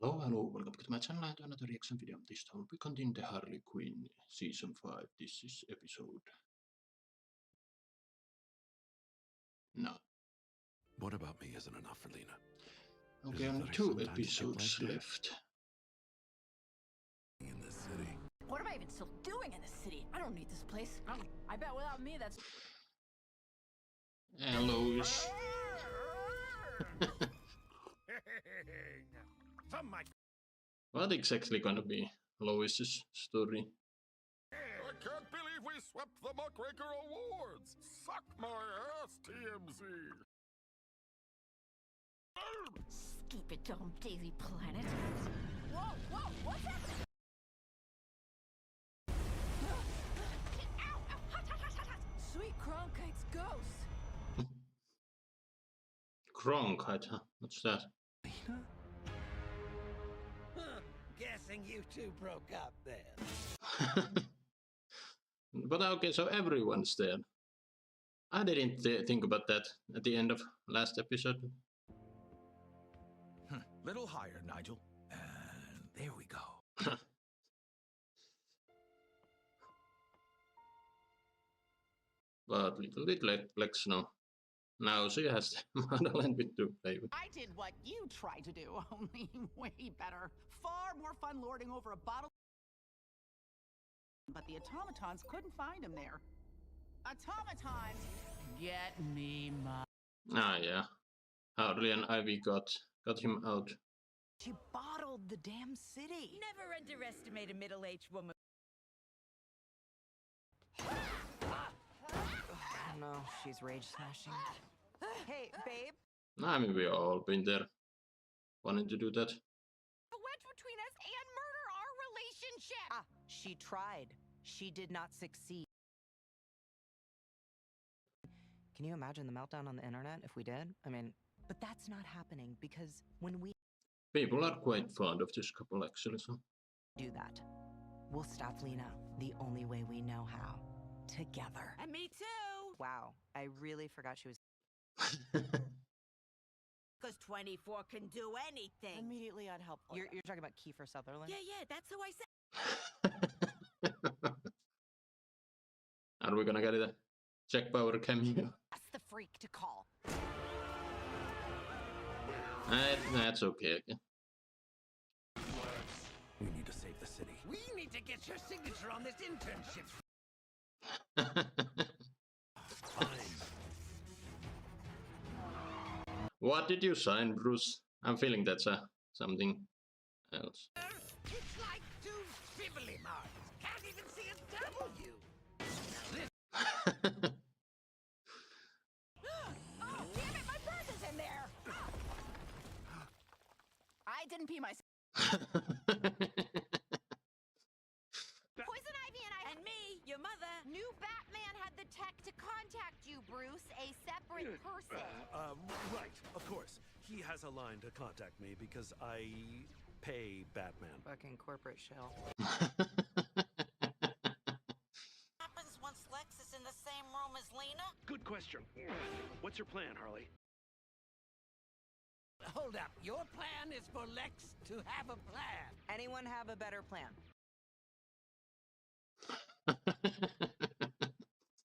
Hello, welcome back to my channel and another reaction video. This time we continue the Harley Quinn season 5. This is episode 9. What about me isn't enough for Lena? Okay, Isn't only that 2 sometimes episodes like that? left. In the city. What am I even still doing in this city? I don't need this place. I bet without me, that's... And Lois. What exactly gonna be Lois's story? I can't believe we swept the Muckraker Awards! Suck my ass, TMZ! Keep it dumb, Daisy Planet. Whoa, what's happening? Ow, hot. Sweet Cronkite's ghost. Cronkite, huh? What's that? Lena? Guessing you two broke up then. But okay, so everyone's dead. I didn't think about that at the end of last episode. Little higher, Nigel. And there we go. But little did Lex know. Now she has the Madeline with to play with. I did what you tried to do, only way better. Far more fun lording over a bottle. But the automatons couldn't find him there. Automatons, get me my... Ah, yeah. Harley and Ivy got him out. She bottled the damn city. Never underestimate a middle-aged woman. Oh no, she's rage smashing. Hey, babe. I mean, we all been there, wanting to do that. A wedge between us and murder our relationship. Ah, she tried. She did not succeed. Can you imagine the meltdown on the internet if we did? I mean, but that's not happening because when we People are quite fond of this couple, actually, so. do that, we'll stop Lena the only way we know how. Together. And me too. Wow, I really forgot she was. Because 24 can do anything. Immediately unhelpful. You're talking about Kiefer Sutherland? Yeah, that's who I said. Are we gonna get a Jack Bauer cameo? That's the freak to call. That's okay. We need to save the city. We need to get your signature on this internship. Fine. What did you sign, Bruce? I'm feeling that's something else. It's like two fibbly marks. Can't even see a W. Oh, damn it, my purse is in there. I didn't pee myself. Poison Ivy and me, your mother, knew Batman had the tech to contact you, Bruce, a separate person. Right, of course. He has a line to contact me because I pay Batman. Fucking corporate shell. Happens once Lex is in the same room as Lena? Good question. What's your plan, Harley? Hold up. Your plan is for Lex to have a plan. Anyone have a better plan?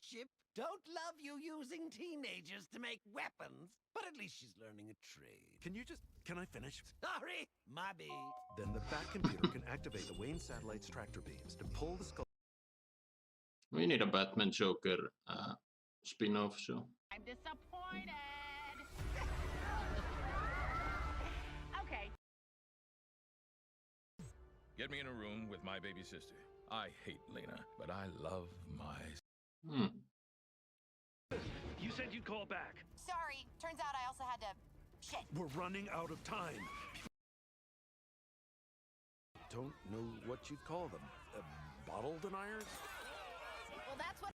Chip, don't love you using teenagers to make weapons, but at least she's learning a trade. Can I finish? Sorry, my B. Then the Bat computer can activate the Wayne satellite's tractor beams and pull the skull. We need a Batman Joker spin-off, so. I'm disappointed. Okay. Get me in a room with my baby sister. I hate Lena, but I love my... You said you'd call back. Sorry, turns out I also had to... Shit. We're running out of time. Don't know what you'd call them. Bottle deniers? Well, that's what...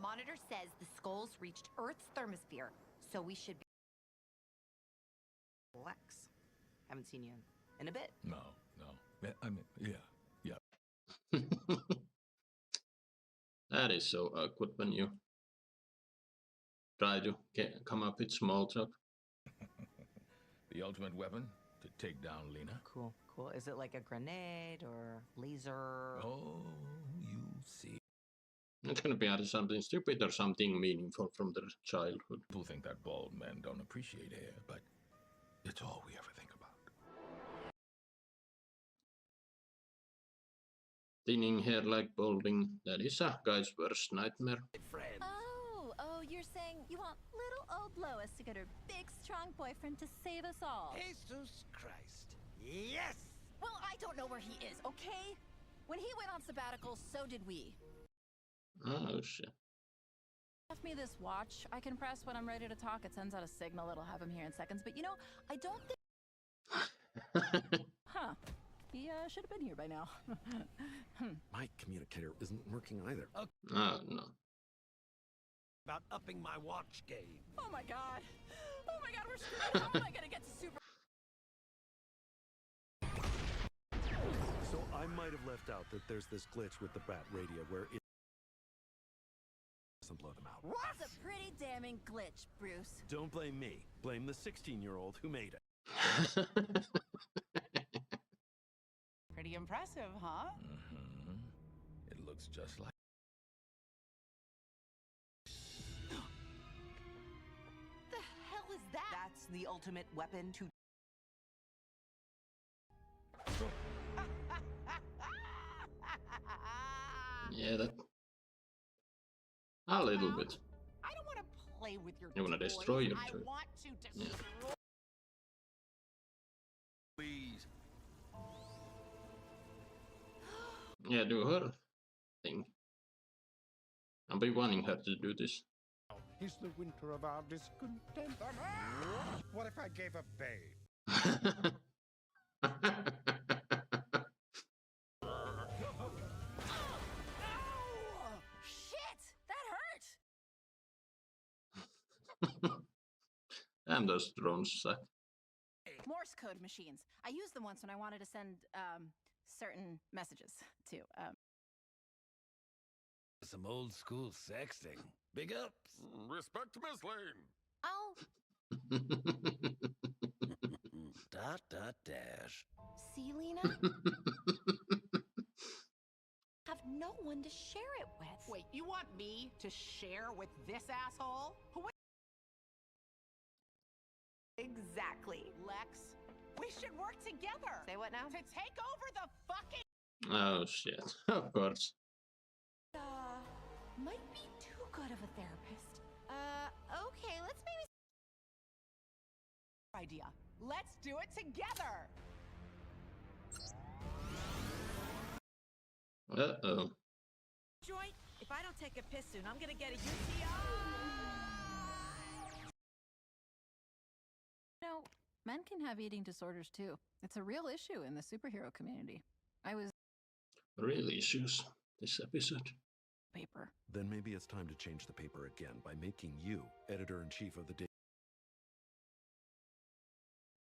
Monitor says the skulls reached Earth's thermosphere, so we should be... Lex. Haven't seen you in a bit. No. I mean, yeah. That is so awkward when you try to come up with small talk. The ultimate weapon to take down Lena? Cool, cool. Is it like a grenade or laser? Oh, you see. It's gonna be either something stupid or something meaningful from their childhood. People think that bald men don't appreciate air, but it's all we ever think about. Thinning hair like balding, that is a guy's worst nightmare. Friends. Oh, you're saying you want little old Lois to get her big, strong boyfriend to save us all. Jesus Christ. Yes! Well, I don't know where he is, okay? When he went on sabbatical, so did we. Oh shit. Left me this watch I can press when I'm ready to talk. It sends out a signal that'll have him here in seconds. But you know, I don't think. Huh. He should have been here by now. My communicator isn't working either. Oh no. About upping my watch game. Oh my god. Oh my god, we're screwed. How am I gonna get to super? So I might have left out that there's this glitch with the bat radio where it doesn't blow them out. That's a pretty damning glitch, Bruce. Don't blame me. Blame the 16-year-old who made it. Pretty impressive, huh? Mm-hmm. It looks just like. The hell is that? That's the ultimate weapon to. Yeah, that. A little bit. I don't want to play with your You wanna toys. destroy your I toy. want to Yeah. destroy. Please. Yeah, do her thing. I'll be wanting her to do this. Is the winter of our discontent? What if I gave a babe? Ow! Shit! That hurt! Damn, those drones suck. Morse code machines. I used them once when I wanted to send certain messages to Some old school sexting. Big ups. Respect Miss Lane. Oh, Dash. see, Lena? Have no one to share it with. Wait, you want me to share with this asshole? Who? Exactly. Lex, we should work together. Say what now? To take over the fucking. Oh shit, of course. Might be too good of a therapist. Okay, let's maybe. Idea. Let's do it together. Uh-oh. Joint, if I don't take a piss soon, I'm gonna get a UTI. No, men can have eating disorders too. It's a real issue in the superhero community. I was Real issues this episode. paper. Then maybe it's time to change the paper again by making you editor-in-chief of the day.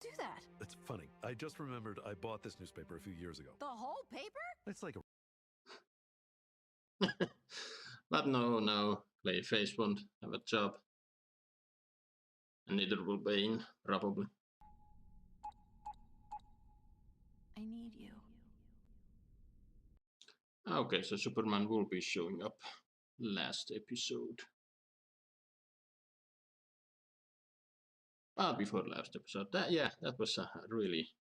Do that. It's funny. I just remembered I bought this newspaper a few years ago. The whole paper? It's like a But no, Clayface won't have a job. And neither will Bane, probably. I need you. Okay, so Superman will be showing up last episode. Before last episode. That was a really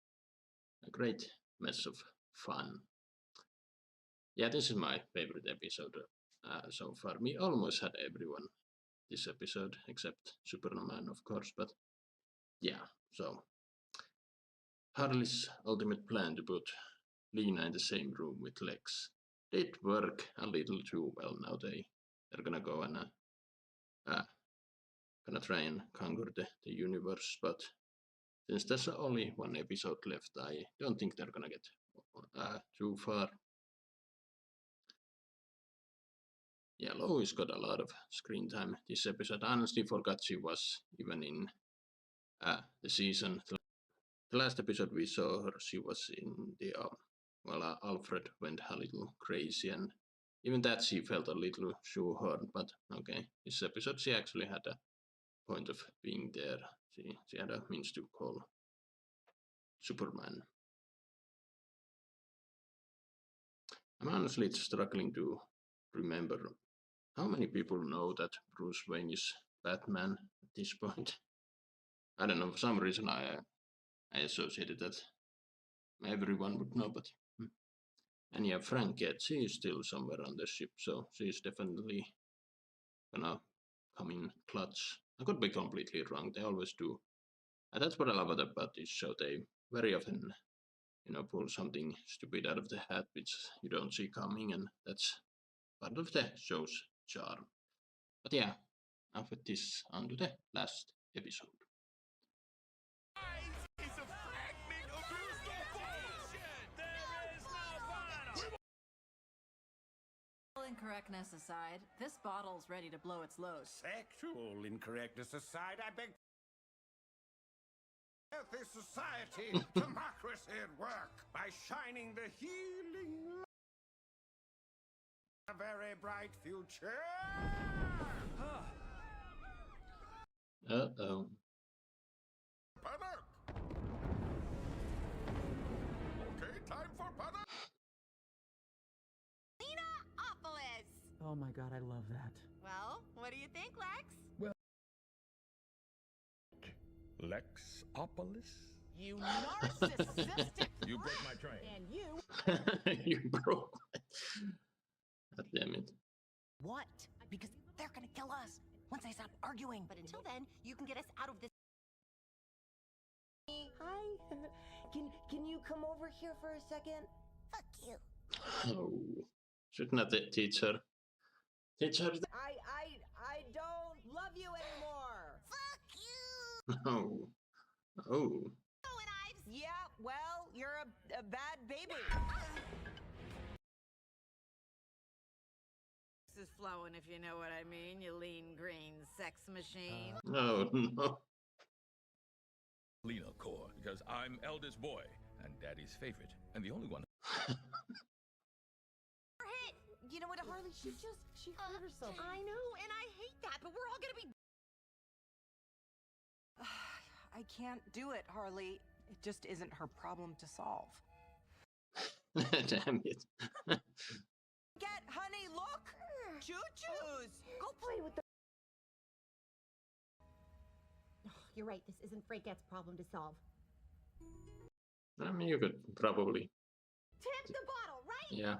a great mess of fun. Yeah, this is my favorite episode so far. We almost had everyone this episode, except Superman, of course. But yeah, so Harley's ultimate plan to put Lena in the same room with Lex did work a little too well. Now they're gonna go and gonna try and conquer the universe, but since there's only one episode left, I don't think they're gonna get too far. Yeah, Lois got a lot of screen time this episode. I honestly forgot she was even in the season. The last episode we saw her, she was in the Alfred went a little crazy, and even that she felt a little shoehorned. But okay, this episode she actually had a point of being there. She had a means to call Superman. I'm honestly struggling to remember how many people know that Bruce Wayne is Batman at this point. I don't know, for some reason I associated that everyone would know, but and yeah, Frankette, she is still somewhere on the ship, so she's definitely gonna come in clutch. I could be completely wrong, they always do. And that's what I love about this show, they very often, pull something stupid out of the hat which you don't see coming, and that's part of the show's charm. But yeah, now with this, on to the last episode. Incorrectness aside, this bottle's ready to blow its load. Sexual incorrectness aside, I beg. Healthy society, democracy at work, by shining the healing light. A very bright future. Uh-oh. Panic! Okay, time for panic! Oh my god, I love that. Well, what do you think, Lex? Lexopolis? You narcissistic You broke my train. and you. You broke. God damn it. What? Because they're gonna kill us once they stop arguing. But until then, you can get us out of this. Hi. Can you come over here for a second? Fuck you. Oh, shouldn't have teach her. Teach her. I don't love you anymore. Fuck you. No. Oh. Yeah, well, you're a bad baby. This is flowing, if you know what I mean, you lean green sex machine. No, no. Lena Core, because I'm eldest boy and daddy's favorite, and the only one. You know what, Harley? She hurt herself. I know, and I hate that, but we're all gonna be. I can't do it, Harley. It just isn't her problem to solve. Damn it. Get, honey, look! Choo-choos! Go play with the... You're right, this isn't Frankette's problem to solve. I mean, you could probably. Tip the bottle, right? Yeah.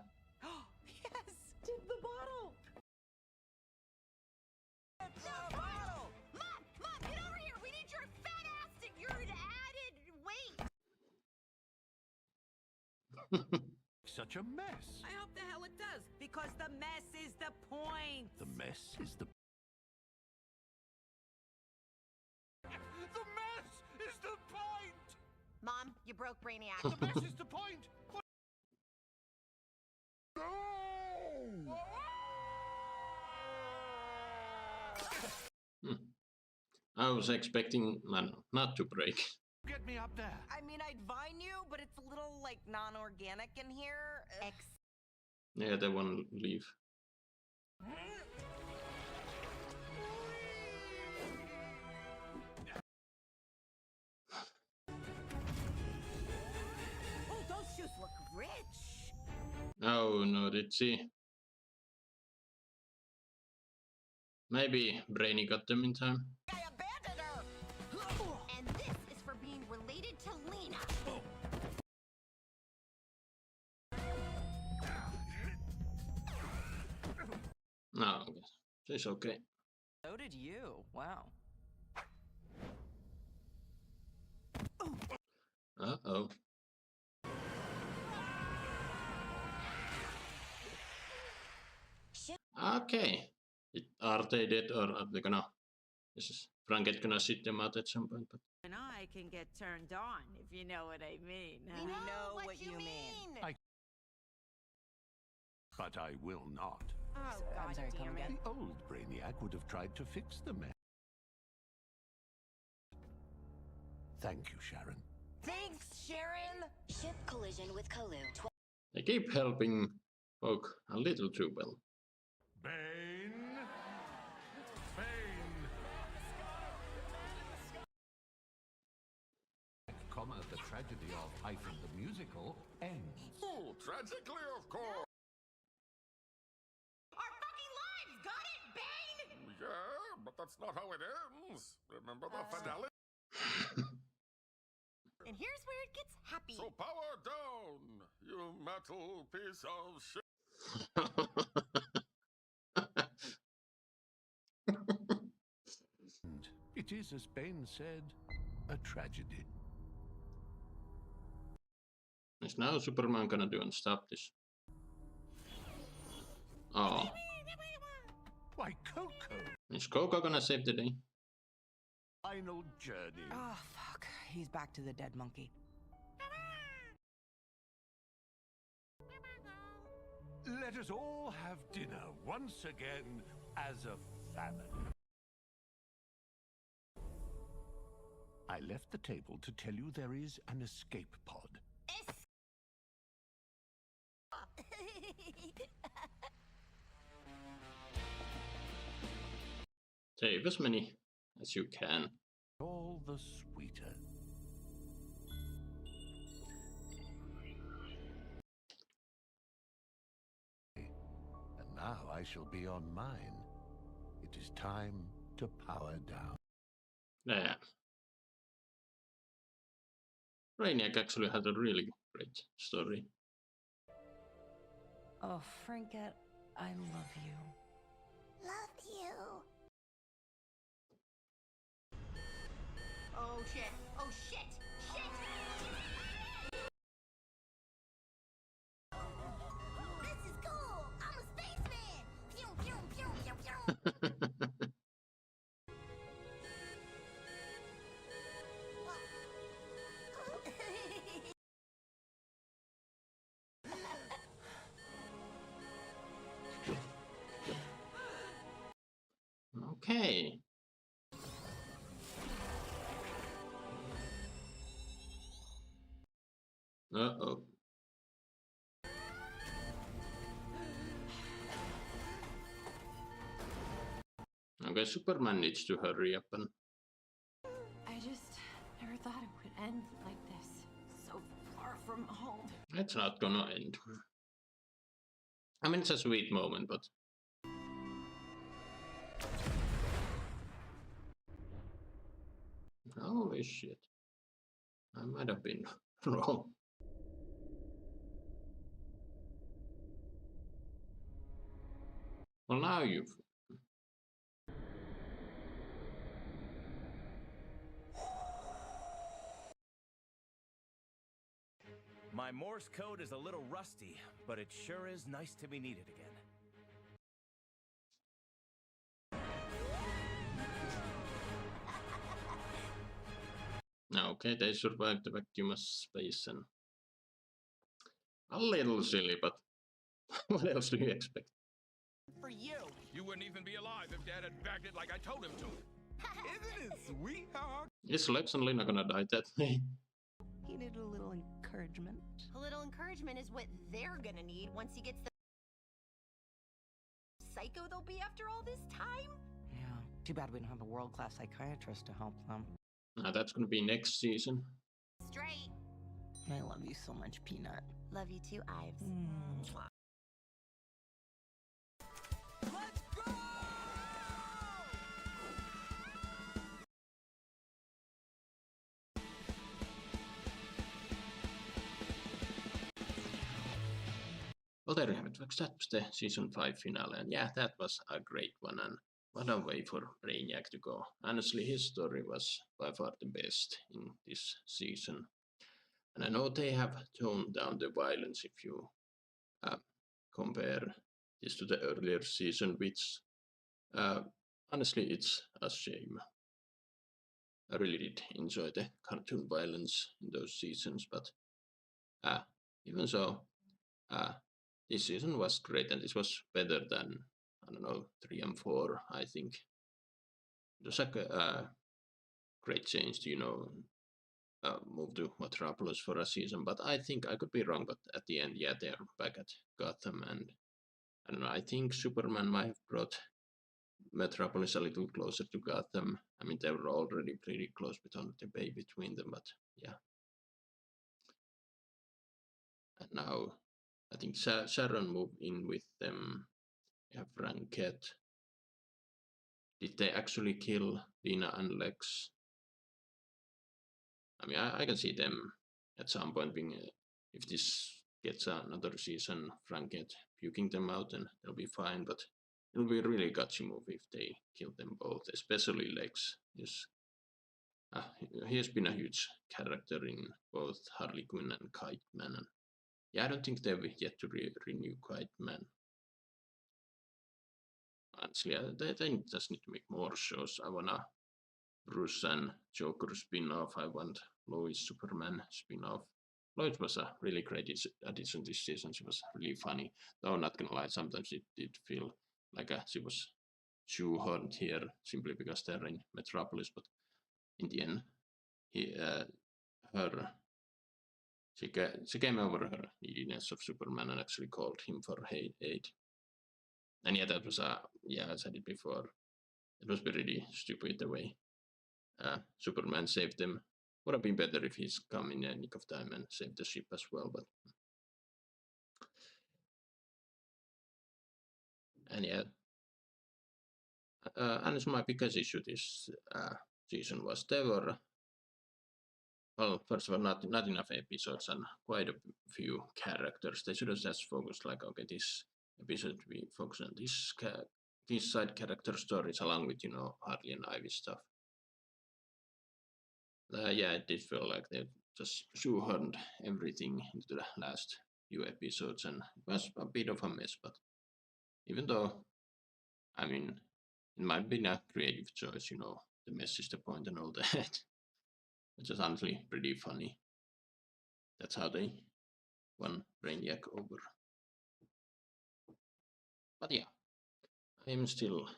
Yes! Tip the bottle! Tip the bottle! Mom, get over here! We need your fat ass to your added weight! Such a mess. I hope the hell it does, because the mess is the point. The mess is the... The mess is the point! Mom, you broke Brainiac. The mess is the point! I was expecting man not to break. Get me up there. I mean, I'd vine you, but it's a little, like, non-organic in here. Yeah, they won't leave. Oh, those shoes look rich. Oh no, did she? Maybe Brainy got them in time. I abandoned her! And this is for being related to Lena. No, she's okay. So did you. Wow. Uh-oh. Okay. Are they dead or are they gonna... Is Frankette gonna sit them out at some point? But... And I can get turned on, if you know what I mean. We know what you mean. But I will not. Oh, I'm God sorry, come damn it. again? The old Brainiac would have tried to fix the mess. Thank you, Sharon. Thanks, Sharon! Ship collision with Kolu. They keep helping folk a little too well. Bane! Bane! tragedy of hyphen the musical ends. Oh, tragically, of course. Our fucking lives, got it, Bane? Yeah, but that's not how it ends. Remember the finale? And here's where it gets happy. So power down, you metal piece of shit. And it is, as Bane said, a tragedy. Is now Superman gonna do and stop this? Oh. Why, Coco! Is Coco gonna save the day? Final journey. Oh, fuck. He's back to the dead monkey. Let us all have dinner once again as a family. I left the table to tell you there is an escape pod. Save as many as you can. All the sweeter. And now I shall be on mine. It is time to power down. Yeah. Brainiac actually had a really great story. Oh, Frankette, I love you. Love you. Oh shit, oh shit, shit! This is cool. I'm a spaceman. Pew pew pew pew pew. Okay. Uh-oh. Okay, Superman needs to hurry up and... I just never thought it would end like this. So far from home. It's not gonna end. I mean, it's a sweet moment, but... Holy shit. I might have been wrong. Well, now you've... My Morse code is a little rusty, but it sure is nice to be needed again. Okay, they survived the vacuumous space and... A little silly, but what else do you expect? For you. You wouldn't even be alive if Dad had bagged it like I told him to. Isn't it sweet how Is Lex and Lena gonna die that way? He needed a little encouragement. A little encouragement is what they're gonna need once he gets the psycho they'll be after all this time. Yeah. Too bad we don't have a world-class psychiatrist to help them. That's gonna be next season. Straight. I love you so much, Peanut. Love you too, Ives. Let's go! Well, there you have it, folks. That was the season 5 finale, and yeah, that was a great one, and what a way for Brainiac to go. Honestly, his story was by far the best in this season. And I know they have toned down the violence if you compare this to the earlier season, which honestly, it's a shame. I really did enjoy the cartoon violence in those seasons, but even so, this season was great, and this was better than, I don't know, 3 and 4, I think. It was like a great change to, move to Metropolis for a season, but I think I could be wrong, but at the end, yeah, they're back at Gotham, and I don't know, I think Superman might have brought Metropolis a little closer to Gotham. I mean, they were already pretty close with the bay between them, but yeah. And now I think Sharon moved in with them. We have Franket. Did they actually kill Dina and Lex? I mean, I can see them at some point being, if this gets another season, Franket puking them out, and they'll be fine. But it'll be a really gutsy move if they kill them both, especially Lex. He has been a huge character in both Harley Quinn and Kite Man. And yeah, I don't think they've yet to renew Kite Man. Honestly, they just need to make more shows. I wanna Bruce and Joker spin-off. I want Lois Superman spin-off. Lois was a really great addition this season. She was really funny. Though not gonna lie, sometimes it did feel like she was shoehorned here simply because they're in Metropolis. But in the end, she came over her neediness of Superman and actually called him for aid. And yeah, that was I said it before. It was pretty stupid the way Superman saved them. Would have been better if he's come in a nick of time and saved the ship as well. But and yeah, and my biggest issue this season was there were, well, first of all, not enough episodes and quite a few characters. They should have just focused like, okay, this episode we focus on these side character stories along with Harley and Ivy stuff. Yeah, it did feel like they just shoehorned everything into the last few episodes, and it was a bit of a mess. But even though, I mean, it might be a creative choice, the mess is the point and all that. It's just honestly pretty funny. That's how they won Brainiac over. But yeah, I'm still.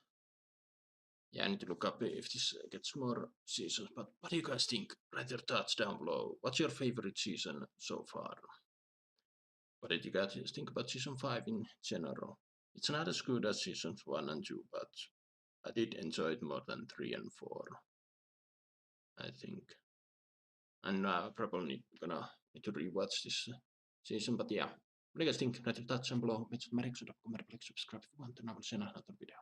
Yeah, I need to look up if this gets more seasons. But what do you guys think? Write your thoughts down below. What's your favorite season so far? What did you guys think about season 5 in general? It's not as good as seasons 1 and 2, but I did enjoy it more than 3 and 4. I think. And probably gonna need to rewatch this season, but yeah. What do you guys think? Write your thoughts down below. Subscribe if you want, and I will see you in another video.